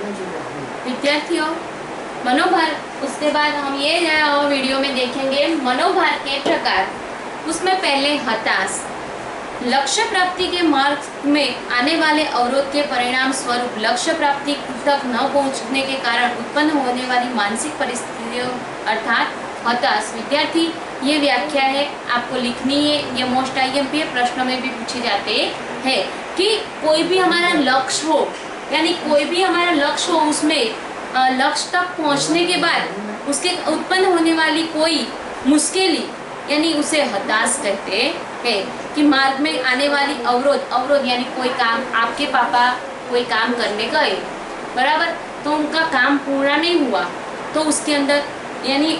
विद्यार्थियों, मनोभार, उसके बाद हम ये वीडियो में देखेंगे मनोभार के प्रकार। उसमें पहले हताश, लक्ष्य प्राप्ति के मार्ग में आने वाले अवरोध के परिणाम स्वरूप लक्ष्य प्राप्ति तक न पहुंचने के कारण उत्पन्न होने वाली मानसिक परिस्थितियों अर्थात हताश। विद्यार्थी, ये व्याख्या है, आपको लिखनी है। ये मोस्ट आईएमपी प्रश्नों में भी पूछे जाते हैं कि कोई भी हमारा लक्ष्य हो, यानी कोई भी हमारा लक्ष्य हो, उसमें लक्ष्य तक पहुंचने के बाद उसके उत्पन्न होने वाली कोई मुश्किल, यानी उसे हताश कहते हैं। कि मार्ग में आने वाली अवरोध यानी कोई काम, आपके पापा कोई काम करने गए, बराबर, तो उनका काम पूरा नहीं हुआ, तो उसके अंदर यानी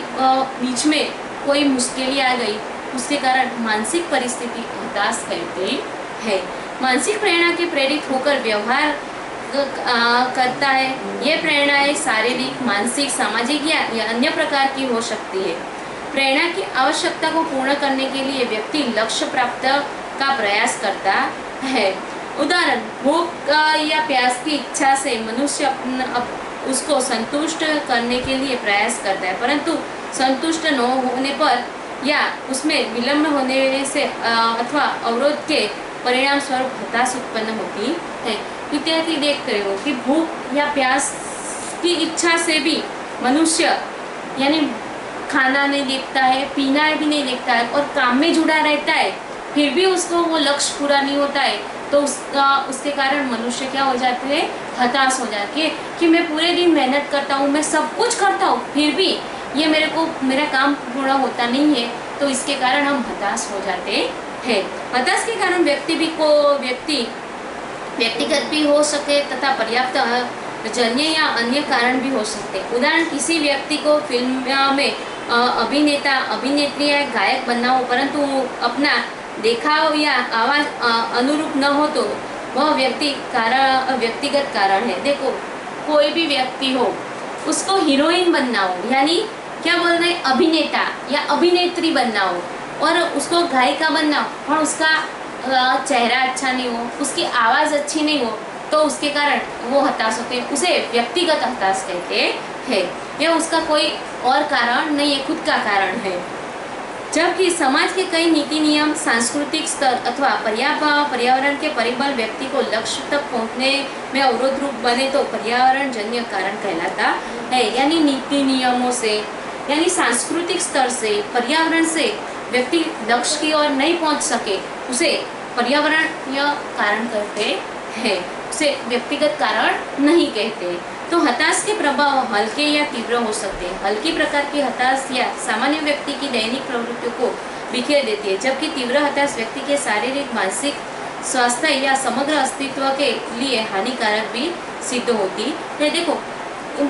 बीच में कोई मुश्किल आ गई, उसके कारण मानसिक परिस्थिति हताश कहते हैं। मानसिक प्रेरणा के प्रेरित होकर व्यवहार करता है। ये प्रेरणाएं शारीरिक, मानसिक, सामाजिक या अन्य प्रकार की हो सकती है। प्रेरणा की आवश्यकता को पूर्ण करने के लिए व्यक्ति लक्ष्य प्राप्त का प्रयास करता है। उदाहरण, भूख या प्यास की इच्छा से मनुष्य उसको संतुष्ट करने के लिए प्रयास करता है, परंतु संतुष्ट न होने पर या उसमें विलंब होने से अथवा अवरोध के परिणाम स्वरूप हताश उत्पन्न होती है। विद्यार्थी, देख रहे हो कि भूख या प्यास की इच्छा से भी मनुष्य यानी खाना नहीं देखता है, पीना भी नहीं देखता है और काम में जुड़ा रहता है, फिर भी उसको वो लक्ष्य पूरा नहीं होता है, तो उसके कारण मनुष्य क्या हो जाते हैं, हताश हो जाते हैं कि मैं पूरे दिन मेहनत करता हूँ, मैं सब कुछ करता हूँ, फिर भी ये मेरा काम पूरा होता नहीं है, तो इसके कारण हम हताश हो जाते हैं। हताश के कारण व्यक्तिगत भी हो सके तथा पर्याप्त जन्य या अन्य कारण भी हो सकते हैं। उदाहरण, किसी व्यक्ति को फिल्म में अभिनेता, अभिनेत्री या गायक बनना हो, परंतु अपना देखाव या आवाज अनुरूप न हो, तो वह व्यक्तिगत कारण है। देखो, कोई भी व्यक्ति हो, उसको हीरोइन बनना हो, यानी क्या बोल रहे हैं, अभिनेता या अभिनेत्री बनना हो, और उसको गायिका बनना हो और उसका चेहरा अच्छा नहीं हो, उसकी आवाज़ अच्छी नहीं हो, तो उसके कारण वो हताश होते हैं। उसे व्यक्तिगत हताश कहते हैं। यह उसका कोई और कारण नहीं है, खुद का कारण है। जबकि समाज के कई नीति नियम, सांस्कृतिक स्तर अथवा पर्यावरण के परिबल व्यक्ति को लक्ष्य तक पहुंचने में अवरोध रूप बने, तो पर्यावरण जन्य कारण कहलाता है। यानी नीति नियमों से, यानी सांस्कृतिक स्तर से, पर्यावरण से व्यक्ति लक्ष्य की ओर नहीं पहुंच सके, उसे पर्यावरणीय कारण कहते हैं, उसे व्यक्तिगत कारण नहीं कहते। तो हताश के प्रभाव हल्के या तीव्र हो सकते हैं। हल्की प्रकार की हताश या सामान्य व्यक्ति की दैनिक प्रवृत्तियों को बिखेर देती है, जबकि तीव्र हताश व्यक्ति के शारीरिक, मानसिक स्वास्थ्य या समग्र अस्तित्व के लिए हानिकारक भी सिद्ध होती है। देखो,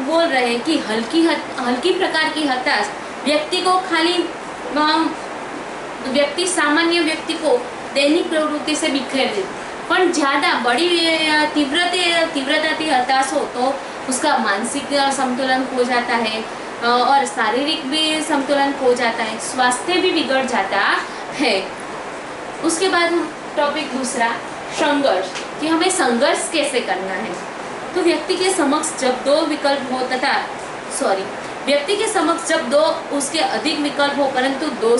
बोल रहे हैं कि हल्की प्रकार की हताश व्यक्ति को सामान्य व्यक्ति को दैनिक प्रवृत्ति से बिखेर देती, पर ज़्यादा बड़ी तीव्रता की हताश हो तो उसका मानसिक संतुलन खो जाता है और शारीरिक भी संतुलन खो जाता है, स्वास्थ्य भी बिगड़ जाता है। उसके बाद टॉपिक दूसरा, संघर्ष, कि हमें संघर्ष कैसे करना है। तो व्यक्ति के समक्ष जब दो उसके अधिक विकल्प हो, परंतु दो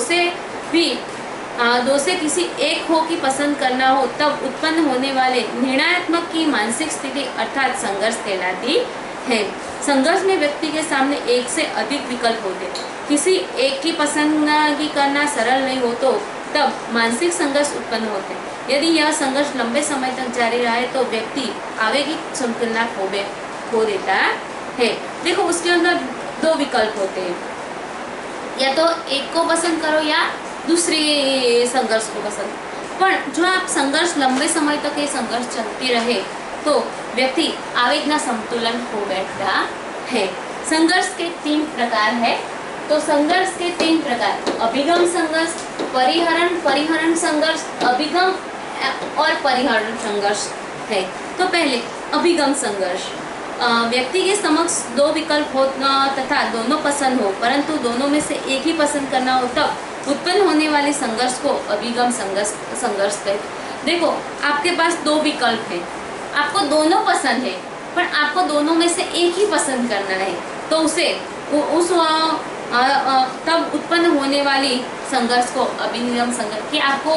से किसी एक हो की पसंद करना हो, तब उत्पन्न होने वाले निर्णयात्मक की मानसिक स्थिति अर्थात संघर्ष कहलाती है। संघर्ष में व्यक्ति के सामने एक से अधिक विकल्प होते, किसी एक की पसंदगी करना सरल नहीं हो, तो तब मानसिक संघर्ष उत्पन्न होते हैं। यदि यह संघर्ष लंबे समय तक जारी रहे तो व्यक्ति आवेगिक संतुलन खो देता है। देखो, उसके अंदर दो विकल्प होते हैं, या तो एक को पसंद करो या दूसरी संघर्ष को पसंद। पर जो आप संघर्ष लंबे समय तक ये संघर्ष चलती रहे तो व्यक्ति आवेगना संतुलन खो बैठता है। संघर्ष के 3 प्रकार है। तो संघर्ष के 3 प्रकार, अभिगम संघर्ष, परिहरण संघर्ष, अभिगम और परिहरण संघर्ष है। तो पहले अभिगम संघर्ष, व्यक्ति के समक्ष 2 विकल्प हो तथा दोनों पसंद हो, परंतु दोनों में से एक ही पसंद करना हो, तब उत्पन्न होने वाले संघर्ष को अभिगम संघर्ष कहते। देखो, आपके पास 2 विकल्प हैं, आपको दोनों पसंद है, पर आपको दोनों में से एक ही पसंद करना है, तो उसे उस तब उत्पन्न होने वाली संघर्ष को अभिगम संघर्ष, कि आपको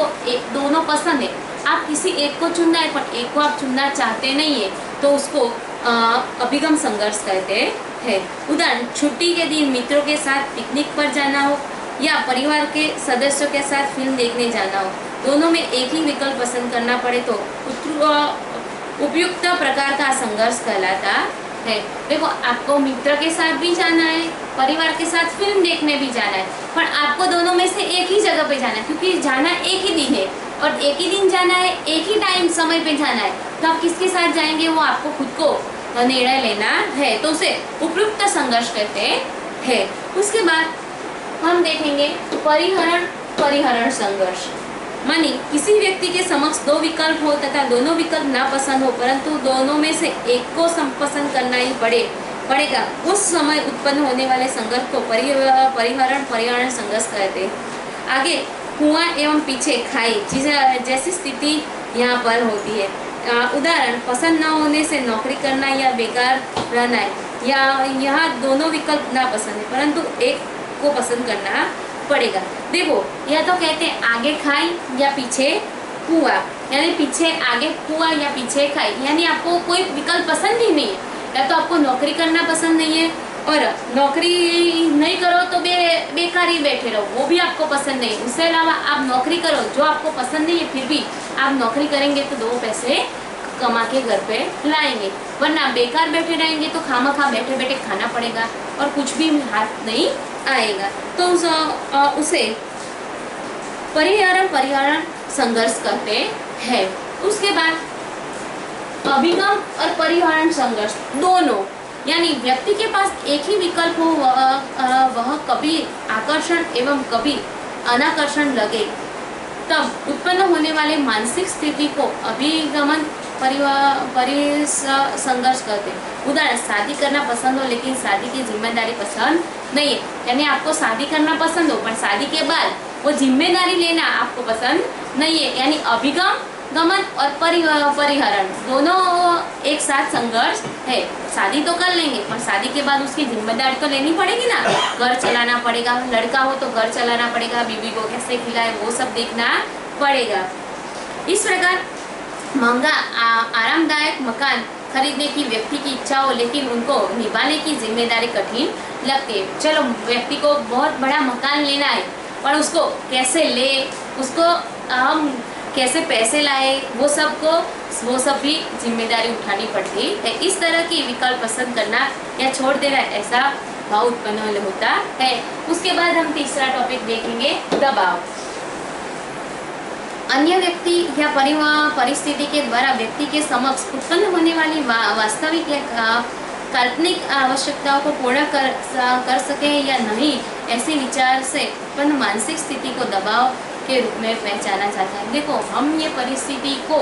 दोनों पसंद है, आप किसी एक को चुनना है पर एक को आप चुनना चाहते नहीं है, तो उसको अभिगम संघर्ष कहते हैं। उदाहरण, छुट्टी के दिन मित्रों के साथ पिकनिक पर जाना हो या परिवार के सदस्यों के साथ फिल्म देखने जाना हो, दोनों में एक ही विकल्प पसंद करना पड़े तो उपयुक्त प्रकार का संघर्ष कहलाता है। देखो, आपको मित्र के साथ भी जाना है, परिवार के साथ फिल्म देखने भी जाना है, पर आपको दोनों में से एक ही जगह पे जाना है, क्योंकि जाना एक ही दिन है और एक ही दिन जाना है, एक ही टाइम समय पे जाना है, तो आप किसके साथ जाएंगे वो आपको खुद को निर्णय लेना है, तो उसे उपयुक्त संघर्ष कहते हैं। उसके बाद हम देखेंगे परिहरण संघर्ष, मानी किसी व्यक्ति के समक्ष दो विकल्प हो तथा दोनों विकल्प ना पसंद हो, परंतु दोनों में से एक को पसंद करना ही पड़ेगा, उस समय उत्पन्न होने वाले संघर्ष को परिहरण संघर्ष कहते हैं। आगे, कुआं एवं पीछे खाई जैसी स्थिति यहाँ पर होती है। उदाहरण, पसंद न होने से नौकरी करना या बेकार रहना है, या यहाँ दोनों विकल्प ना पसंद है परंतु एक को पसंद करना पड़ेगा। देखो, या तो कहते हैं आगे खाई या पीछे कुआं, यानी पीछे आगे कुआं या पीछे खाई, यानी आपको कोई विकल्प पसंद ही नहीं है, या तो आपको नौकरी करना पसंद नहीं है और नौकरी नहीं करो तो बेकार ही बैठे रहो, वो भी आपको पसंद नहीं। उससे अलावा आप नौकरी करो जो आपको पसंद नहीं है, फिर भी आप नौकरी करेंगे तो दो पैसे कमा के घर पे लाएंगे, वरना बेकार बैठे रहेंगे तो खामखा बैठे बैठे खाना पड़ेगा और कुछ भी हाथ नहीं आएगा, तो उसे परिहरण संघर्ष कहते हैं। उसके बाद अभिगम और परिहरण संघर्ष दोनों, यानी व्यक्ति के पास एक ही विकल्प हो, वह कभी आकर्षण एवं कभी अनाकर्षण लगे, तब उत्पन्न होने वाले मानसिक स्थिति को अभिगमन संघर्ष कहते हैं। उदाहरण, शादी करना पसंद हो लेकिन शादी की जिम्मेदारी पसंद नहीं है, यानी आपको शादी करना पसंद हो पर शादी के बाद वो जिम्मेदारी लेना आपको पसंद नहीं है, यानी अभिगमन और परिहरण दोनों एक साथ संघर्ष है। शादी तो कर लेंगे पर शादी के बाद उसकी जिम्मेदारी तो लेनी पड़ेगी ना, घर चलाना पड़ेगा, लड़का हो तो घर चलाना पड़ेगा, बीवी को कैसे खिलाए वो सब देखना पड़ेगा। इस प्रकार महंगा आरामदायक मकान खरीदने की व्यक्ति की इच्छा हो लेकिन उनको निभाने की जिम्मेदारी कठिन लगती है। चलो, व्यक्ति को बहुत बड़ा मकान लेना है पर उसको कैसे ले, उसको हम कैसे पैसे लाए, वो सब भी जिम्मेदारी उठानी पड़ती है। इस तरह की विकल्प पसंद करना या छोड़ देना, ऐसा भाव उत्पन्न होता है। उसके बाद हम तीसरा टॉपिक देखेंगे, दबाव। अन्य व्यक्ति या परिस्थिति के द्वारा व्यक्ति के समक्ष उत्पन्न होने वाली वास्तविक या काल्पनिक आवश्यकताओं को पूर्ण कर सके या नहीं, ऐसे विचार से उत्पन्न मानसिक स्थिति को दबाव के रूप में पहचाना जाता है। देखो, हम ये परिस्थिति को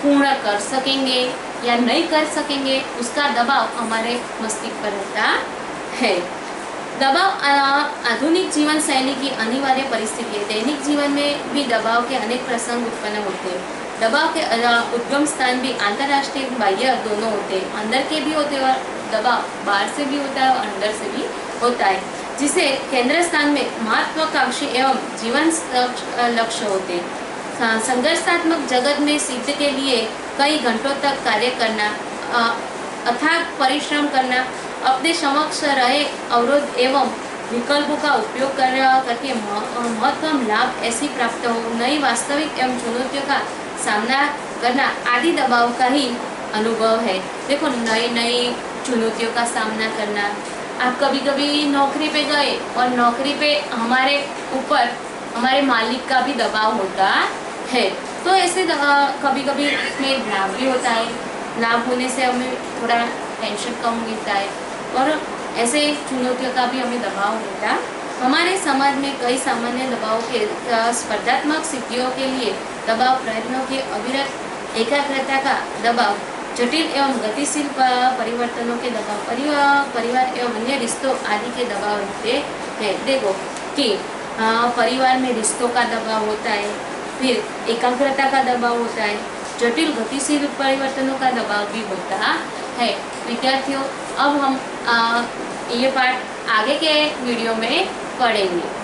पूर्ण कर सकेंगे या नहीं कर सकेंगे, उसका दबाव हमारे मस्तिष्क पर रहता है। दबाव आधुनिक जीवन शैली की अनिवार्य परिस्थिति है। दैनिक जीवन में भी दबाव के अनेक प्रसंग उत्पन्न होते हैं। दबाव के उद्गम स्थान भी अंतर्राष्ट्रीय बाह्य दोनों होते हैं, अंदर के भी होते हैं और दबाव बाहर से भी होता है और अंदर से भी होता है, जिसे केंद्र स्थान में महत्वाकांक्षी एवं जीवन लक्ष्य होते हैं। संघर्षात्मक जगत में सिद्ध के लिए कई घंटों तक कार्य करना, अथाक परिश्रम करना, अपने समक्ष रहे अवरोध एवं विकल्पों का उपयोग करके महत्तम लाभ ऐसी प्राप्त हो, नई वास्तविक एवं चुनौतियों का सामना करना आदि दबाव का ही अनुभव है। देखो, नई चुनौतियों का सामना करना, आप कभी कभी नौकरी पे गए और नौकरी पे हमारे ऊपर हमारे मालिक का भी दबाव होता है, तो ऐसे कभी कभी इसमें लाभ भी होता है, लाभ होने से हमें थोड़ा टेंशन कम मिलता है और ऐसे चुनौतियों का भी हमें दबाव मिलता है। हमारे समाज में कई सामान्य दबाव के स्पर्धात्मक स्थितियों के लिए दबाव, प्रयत्नों के अविरत एकाग्रता का दबाव, जटिल एवं गतिशील परिवर्तनों के दबाव, परिवार एवं अन्य रिश्तों आदि के दबाव रहते हैं। देखो कि परिवार में रिश्तों का दबाव होता है, फिर एकाग्रता का दबाव होता है, जटिल गतिशील परिवर्तनों का दबाव भी होता है। विद्यार्थियों, अब हम ये पाठ आगे के वीडियो में पढ़ेंगे।